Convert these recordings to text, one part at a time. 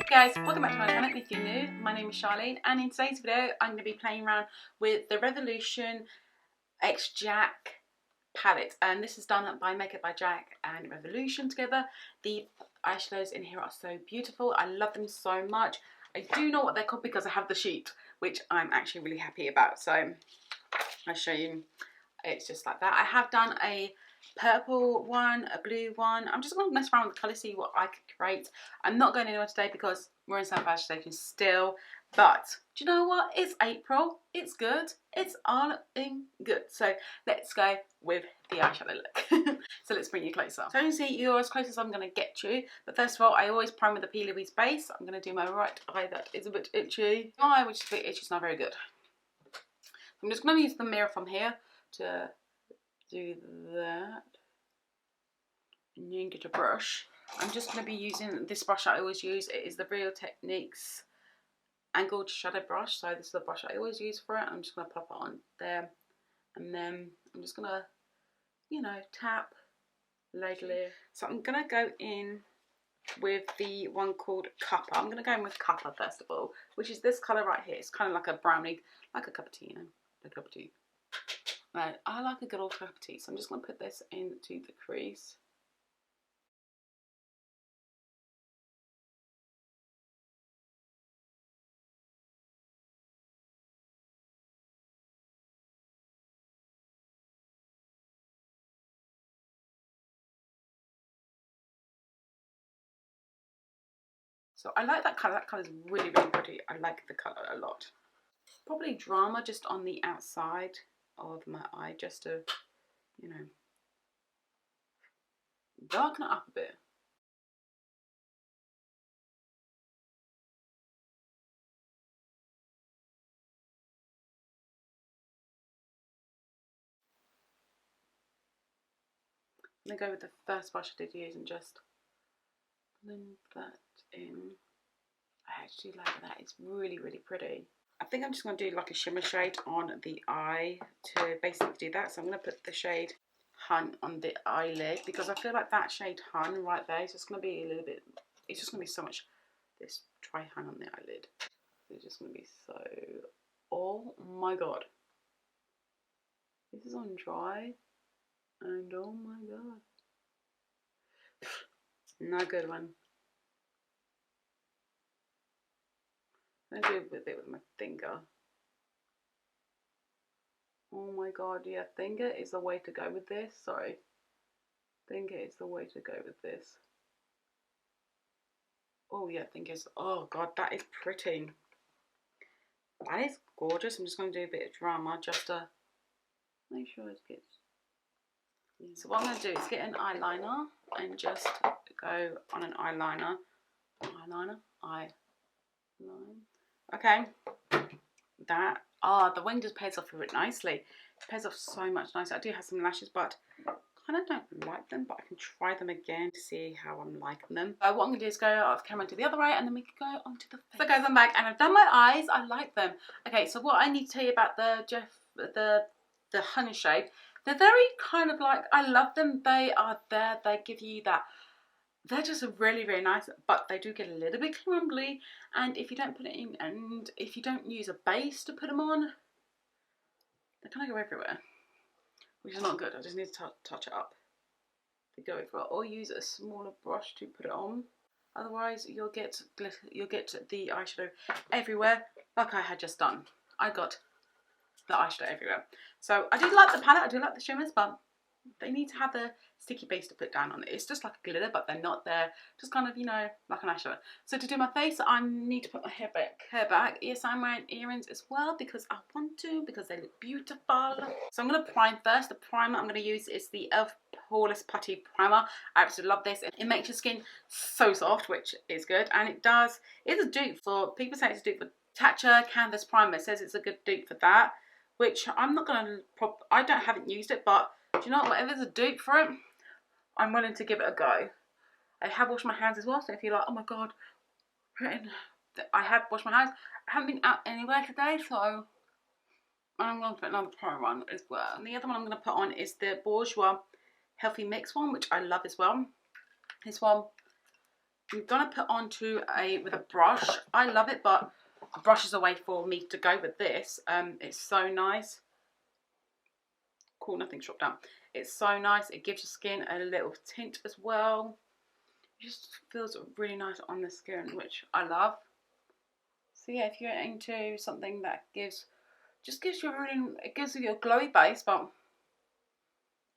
Guys, welcome back to my channel. If you're new, my name is Charlene, and in today's video I'm going to be playing around with the Revolution X Jack palette, and this is done by Makeup by Jack and Revolution together. The eyeshadows in here are so beautiful. I love them so much. I do know what they're called because I have the sheet, which I'm actually really happy about, so I'll show you. It's just like that. I have done a purple one, a blue one. I'm just going to mess around with the colour, see what I can create. I'm not going anywhere today because we're in South Fashion Station still. But do you know what? It's April. It's good. It's all in good. So let's go with the eyeshadow look. So let's bring you closer. So you see, you're as close as I'm going to get you. But first of all, I always prime with a P. Louise base. I'm going to do my right eye that is a bit itchy. My eye, which is a bit itchy, is not very good. I'm just going to use the mirror from here to do that, and then get a brush. I'm just going to be using this brush I always use. It is the Real Techniques angled shadow brush. So this is the brush I always use for it. I'm just going to pop it on there, and then I'm just going to, you know, tap lightly. So I'm going to go in with the one called Cuppa. I'm going to go in with Cuppa first of all, which is this colour right here. It's kind of like a brownie, like a cup of tea, you know, a cup of tea. Right, I like a good old cup of tea, so I'm just going to put this into the crease. So I like that colour. That colour is really, really pretty. I like the colour a lot. Probably Drama just on the outside of my eye, just to, you know, darken it up a bit. I'm going to go with the first brush I did use and just blend that in. I actually like that. It's really, really pretty. I think I'm just going to do like a shimmer shade on the eye to basically do that. So I'm going to put the shade Hun on the eyelid because I feel like that shade Hun right there is just going to be a little bit, it's just going to be so much, this try Hun on the eyelid. It's just going to be so, oh my god. This is on dry and oh my god. Not a good one. I'm going to do a bit with my finger. Oh my god, yeah, finger is the way to go with this. Sorry. Finger is the way to go with this. Oh yeah, fingers. Oh god, that is pretty. That is gorgeous. I'm just going to do a bit of Drama just to make sure it gets. So what I'm going to do is get an eyeliner and just go on an eyeliner. Okay. That. Ah, the wing just pairs off with it nicely. It pairs off so much nicer. I do have some lashes, but kind of don't like them, but I can try them again to see how I'm liking them. What I'm going to do is go off camera to the other eye, and then we can go onto the face. So guys, I'm back and I've done my eyes. I like them. Okay, so what I need to tell you about the honey shade, they're very kind of like, I love them. They are there. They give you that, they're just really, really nice, but they do get a little bit crumbly, and if you don't put it in, and if you don't use a base to put them on, they kind of go everywhere, which is not good. I just need to touch it up to go everywhere, or use a smaller brush to put it on. Otherwise, you'll get the eyeshadow everywhere, like I had just done. I got the eyeshadow everywhere. So I do like the palette. I do like the shimmers, but they need to have the sticky base to put down on it. It's just like a glitter, but they're not there. Just kind of, you know, like an eyeshadow. So to do my face, I need to put my hair back. Yes, I'm wearing earrings as well because I want to, because they look beautiful. So I'm going to prime first. The primer I'm going to use is the e.l.f. Poreless Putty Primer. I absolutely love this. It makes your skin so soft, which is good. And it's a dupe for, people say it's a dupe for Tatcha Canvas Primer. It says it's a good dupe for that, which I'm not going to, haven't used it, but do you know what? Whatever's a dupe for it, I'm willing to give it a go. I have washed my hands as well, so if you're like, oh my god, I have washed my hands. I haven't been out anywhere today, so I'm going to put another primer on as well. And the other one I'm going to put on is the Bourjois Healthy Mix one, which I love as well. This one I'm gonna put onto with a brush. I love it, but a brush is a way for me to go with this. It's so nice. Cool, nothing's dropped down. It's so nice. It gives your skin a little tint as well. It just feels really nice on the skin, which I love. So yeah, if you're into something that gives you it gives you a glowy base, but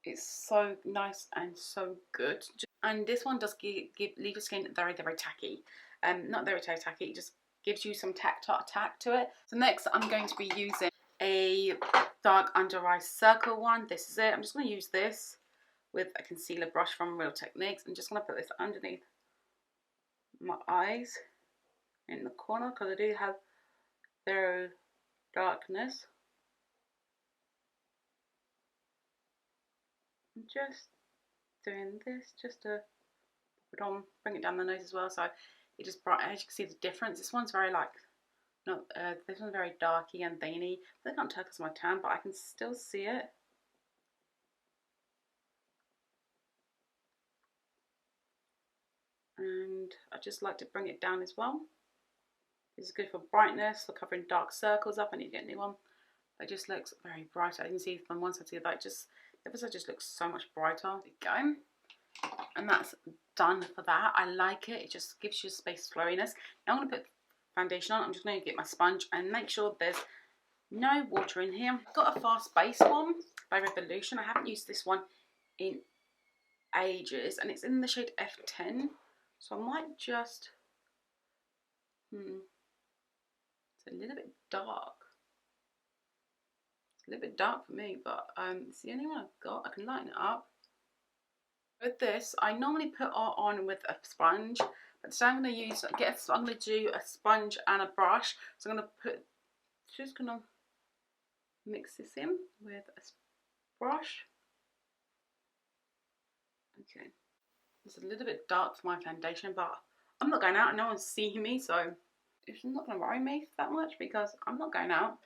it's so nice and so good. And this one does leave your skin very, very tacky. Not very tacky, it just gives you some tack to it. So next I'm going to be using a dark under eye circle one. This is it. I'm just going to use this with a concealer brush from Real Techniques. I'm just going to put this underneath my eyes in the corner because I do have their darkness. I'm just doing this just to put it on, bring it down the nose as well, so it just bright. As you can see the difference, this one's very like this one's very darky and veiny. They can't tell because of my tan, but I can still see it. And I just like to bring it down as well. This is good for brightness, for covering dark circles up. I need to get a new one. It just looks very bright. I can see from one side to the other, the other side just looks so much brighter. There you go. And that's done for that. I like it. It just gives you a space flowiness. Now I'm going to put foundation on. I'm just going to get my sponge and make sure there's no water in here. I've got a fast base one by Revolution. I haven't used this one in ages, and it's in the shade F10. So I might just it's a little bit dark. It's a little bit dark for me, but it's the only one I've got. I can lighten it up. With this, I normally put on with a sponge, but today I'm going to do a sponge and a brush. So I'm going to just going to mix this in with a brush. Okay, it's a little bit dark for my foundation, but I'm not going out and no one's seeing me, so it's not going to worry me that much because I'm not going out.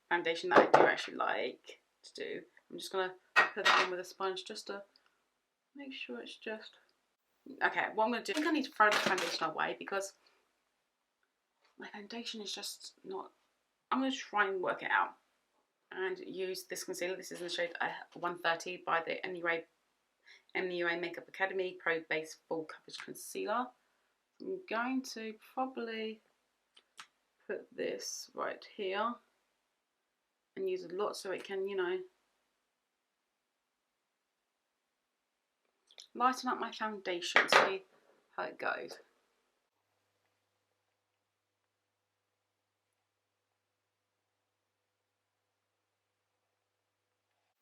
Foundation that I do actually like to do. I'm just going to put that in with a sponge just to make sure it's just okay. What I'm going to do, I think I need to throw the foundation away because my foundation is just not. I'm going to try and work it out and use this concealer. This is in the shade 130 by the MUA Makeup Academy Pro Base Full Coverage Concealer. I'm going to probably put this right here and use a lot so it can, lighten up my foundation, see how it goes.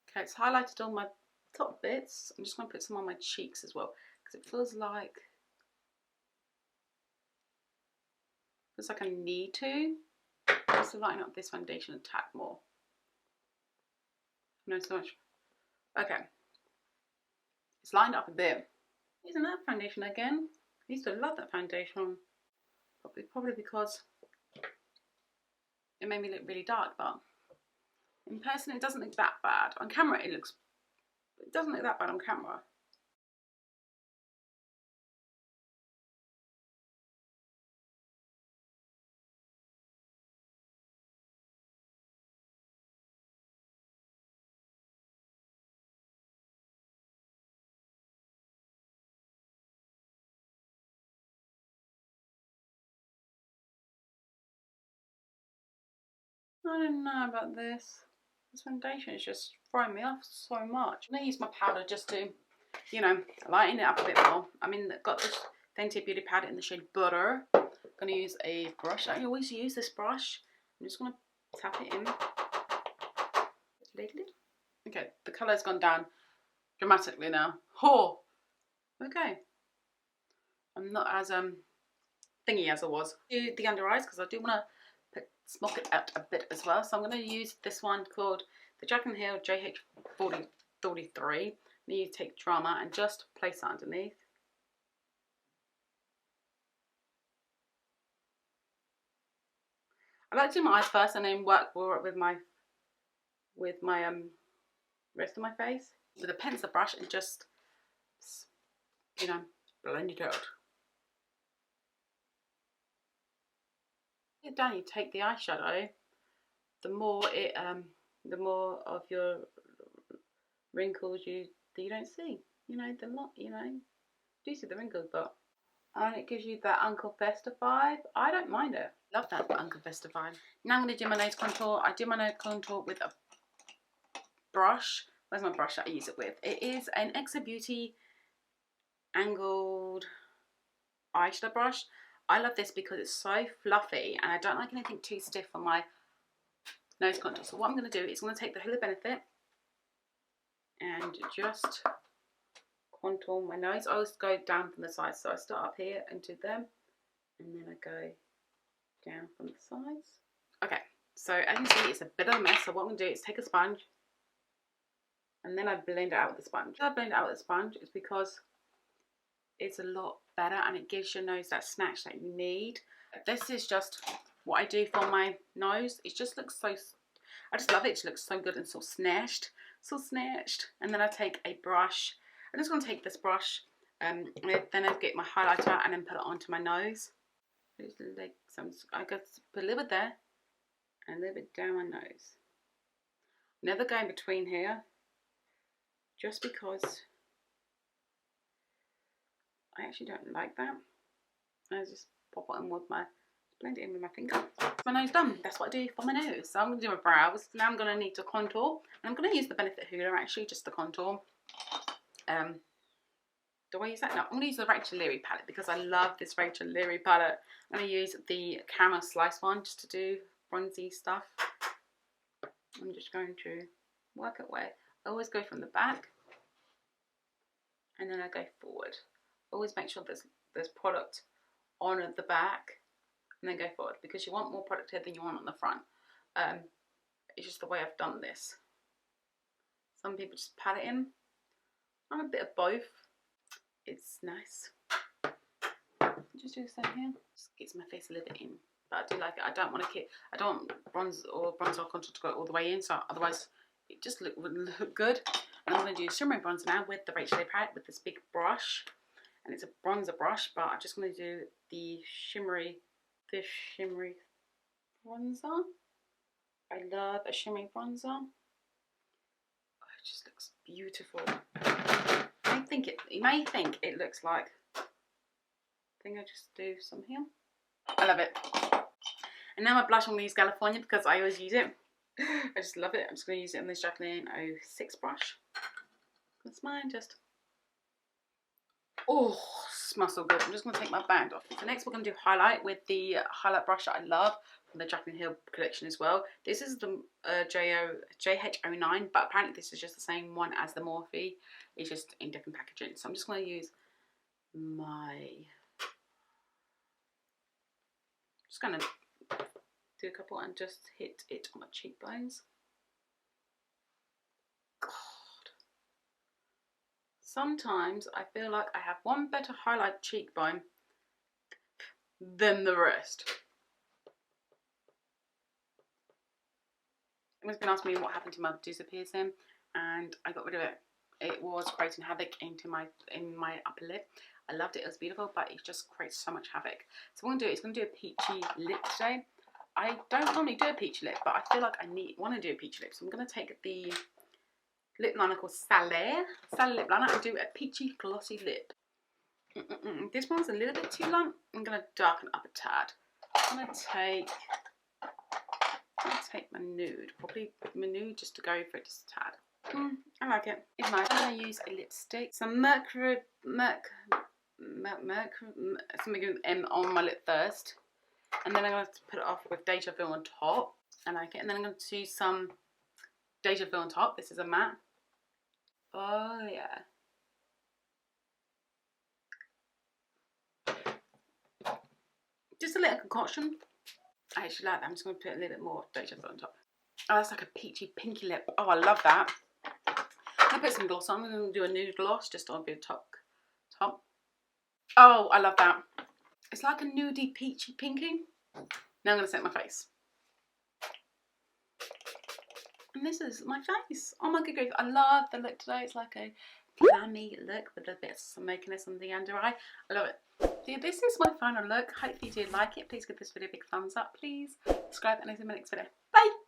Okay, it's highlighted all my top bits. I'm just going to put some on my cheeks as well because it feels like I need to just to lighten up this foundation a tad more. No, so much. Okay, it's lined up a bit. Using that foundation again. I used to love that foundation. Probably because it made me look really dark, but in person it doesn't look that bad. On camera it doesn't look that bad on camera. I don't know about this. This foundation is just throwing me off so much. I'm going to use my powder just to, lighten it up a bit more. I mean, I've got this Fenty Beauty powder in the shade Butter. I'm going to use a brush. I always use this brush. I'm just going to tap it in. Okay, the colour's gone down dramatically now. Oh! Okay. I'm not as thingy as I was. Do the under eyes because I do want to smoke it out a bit as well. So I'm going to use this one called the Jack and Hill JH43. I'm going to take Drama and just place that underneath. I like to do my eyes first and then work with my rest of my face with a pencil brush and just blend it out. Down, you take the eyeshadow, the more of your wrinkles you don't see. You know, the lot, you know, do see the wrinkles, but and it gives you that Uncle Fester vibe. I don't mind it. Love that Uncle Fester vibe. Now I'm going to do my nose contour. I do my nose contour with a brush. Where's my brush that I use it with? It is an Exo Beauty angled eyeshadow brush. I love this because it's so fluffy and I don't like anything too stiff on my nose contour. So what I'm going to do is I'm going to take the Halo Benefit and just contour my nose. I always go down from the sides. So I start up here and do them and then I go down from the sides. Okay, so as you see, it's a bit of a mess. So what I'm going to do is take a sponge and then I blend it out with the sponge. I blend it out with the sponge is because it's a lot better and it gives your nose that snatch that you need. This is just what I do for my nose. It just looks so, I just love it. It looks so good and so snatched. So snatched. And then I take a brush. I'm just going to take this brush and then I get my highlighter and then put it onto my nose. I got to put a little bit there and a little bit down my nose. Never go in between here just because I actually don't like that. I just pop it in with my, blend it in with my finger. My nose done. That's what I do for my nose. So I'm going to do my brows. Now I'm going to need to contour. And I'm going to use the Benefit Hoola actually, just to contour. Do I use that? No, I'm going to use the Rachel Leary palette because I love this Rachel Leary palette. I'm going to use the Caramel Slice one just to do bronzy stuff. I'm just going to work it away. I always go from the back and then I go forward. Always make sure there's product on the back and then go forward because you want more product here than you want on the front. It's just the way I've done this. Some people just pat it in. I'm a bit of both. It's nice. Just do the same here. Just gets my face a little bit in. But I do like it. I don't want bronze or contour to go all the way in, so otherwise it just wouldn't look good. And I'm going to do shimmery bronzer now with the Rachel Leary palette with this big brush. And it's a bronzer brush, but I'm just going to do the shimmery bronzer. I love a shimmery bronzer. Oh, it just looks beautiful. You may think it looks like, I think I just do some here. I love it. And now my blush, I'm going to use Galafornia because I always use it. I just love it. I'm just going to use it in this Charleane 06 brush. That's mine, just. Oh, smells so good. I'm just going to take my band off. So next we're going to do highlight with the highlight brush that I love from the Jaclyn Hill collection as well. This is the JH09, but apparently this is just the same one as the Morphe. It's just in different packaging. So I'm just going to use just going to do a couple and just hit it on my cheekbones. Sometimes I feel like I have one better highlight cheekbone than the rest. Everyone's been asking me what happened to my Medusa piercing and I got rid of it. It was creating havoc in my upper lip. I loved it, it was beautiful, but it just creates so much havoc. So what I'm going to do is a peachy lip today. I don't normally do a peachy lip, but I feel like I want to do a peachy lip. So I'm going to take the lip liner called Fasle lip liner and do a peachy glossy lip. This one's a little bit too long. I'm going to darken up a tad. I'm going to take my nude, probably my nude just to go for it just a tad. I like it. It's nice. I'm going to use a lipstick, some something with M on my lip first, and then I'm going to put it off with Deja Vu on top. I like it. And then I'm going to do some Deja Vu on top. This is a matte. Oh yeah. Just a little concoction. I actually like that. I'm just going to put a little bit more Deja Vu on top. Oh, that's like a peachy pinky lip. Oh, I love that. I'm going to put some gloss on. I'm going to do a nude gloss just on the top. Oh, I love that. It's like a nudie peachy pinky. Now I'm going to set my face. And this is my face. Oh my good grief. I love the look today. It's like a glammy look with a bit of smokiness on the under eye. I love it. So this is my final look. Hopefully you do like it. Please give this video a big thumbs up, please. Subscribe and I'll see you in my next video. Bye!